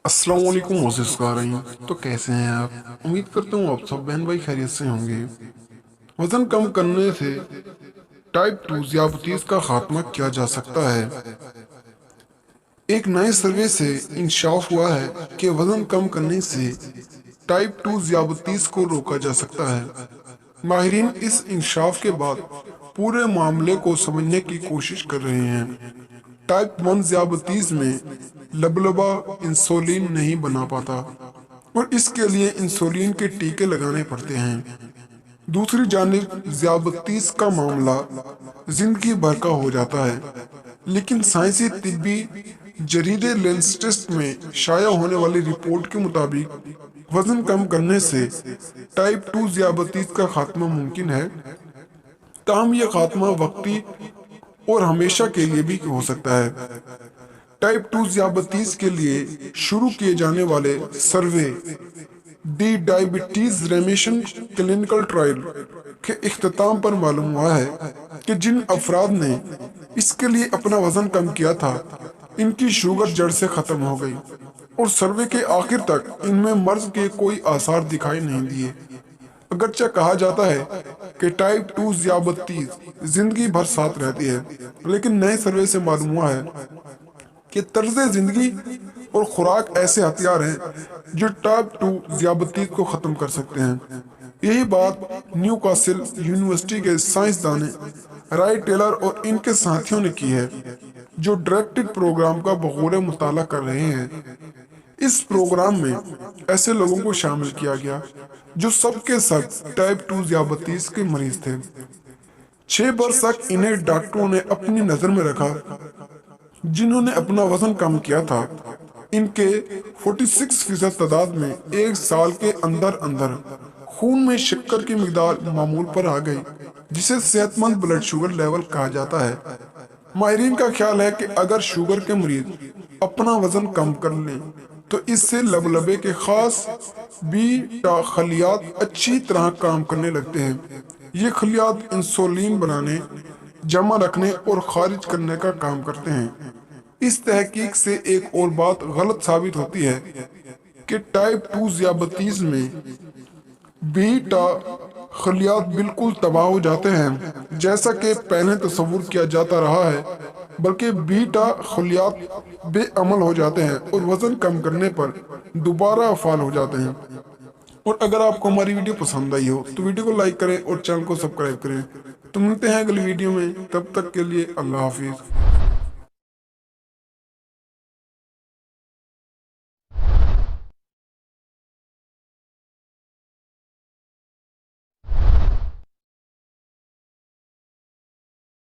अस्सलाम वालेकुम मोज़िज़ क़ारीन। तो कैसे हैं आप? उम्मीद करता हूँ आप सब बहन भाई खैरियत से होंगे। वज़न कम करने से टाइप 2 ज़ियादतीस का खात्मा किया जा सकता है। एक नए सर्वे से इंकशाफ हुआ है कि वज़न कम करने से टाइप 2 ज़ियादतीस को रोका जा सकता है। माहिरीन इस इंकशाफ के बाद पूरे मामले को समझने की कोशिश कर रहे हैं। टाइप 1 ज़ियादतीस में लबलबा इंसुलिन नहीं बना पाता और इसके लिए इंसुलिन के टीके लगाने पड़ते हैं। दूसरी जानिब ज़ियादतीस का मामला जिंदगी भर का हो जाता है, लेकिन साइंसी तिब्बी जरीदे लेंसेट में शाया होने वाली रिपोर्ट के मुताबिक वजन कम करने से टाइप 2 ज़ियादतीस का खात्मा मुमकिन है। ताहम यह खात्मा वक्ती और हमेशा के लिए भी हो सकता है। टाइप 2 ज़ियादतीस के लिए शुरू किए जाने वाले सर्वे दी डायबिटीज रेमिशन क्लिनिकल ट्रायल के इख्तिताम पर मालूम हुआ है कि जिन अफराद ने इसके लिए अपना वजन कम किया था, इनकी शुगर जड़ से खत्म हो गई और सर्वे के आखिर तक इनमें मर्ज के कोई आसार दिखाई नहीं दिए। अगरचे कहा जाता है कि टाइप 2 ज़ियादतीस जिंदगी भर साथ रहती है, लेकिन नए सर्वे से मालूम हुआ है कि तर्ज जिंदगी और खुराक ऐसे हथियार हैं जो टाइप 2 ज़ियादतीस को ख़त्म कर सकते हैं। यही बात न्यूकासिल यूनिवर्सिटी के साइंसदान राय टेलर और इनके साथियों ने की है, जो डायरेक्टेड प्रोग्राम का बगौर मुताला कर रहे हैं। इस प्रोग्राम में ऐसे लोगों को शामिल किया गया जो सब के सब टाइप 2 ज़ियादतीस के मरीज थे। 6 बरस तक इन्हें डॉक्टरों ने अपनी नजर में रखा। जिन्होंने अपना वजन कम किया था, इनके 46% तादाद में एक साल के अंदर अंदर खून में शक्कर की मिकदार मामूल पर आ गई, जिसे सेहतमंद ब्लड शुगर लेवल कहा जाता है। माहिरीन का ख्याल है कि अगर शुगर के मरीज अपना वजन कम कर लें तो इससे लबलबे के खास बीटा खलियात अच्छी तरह काम करने लगते हैं। ये खलियात इंसुलिन बनाने, जमा रखने और खारिज करने का काम करते हैं। इस तहकीक से एक और बात गलत साबित होती है कि टाइप 2 ज़ियादतीस में बीटा खलियात बिल्कुल तबाह हो जाते हैं, जैसा कि पहले तस्वुर किया जाता रहा है, बल्कि बीटा खलियात बेअमल हो जाते हैं और वजन कम करने पर दोबारा अफाल हो जाते हैं। और अगर आपको हमारी वीडियो पसंद आई हो तो वीडियो को लाइक करें और चैनल को सब्सक्राइब करें। तो मिलते हैं अगली वीडियो में, तब तक के लिए अल्लाह हाफिज।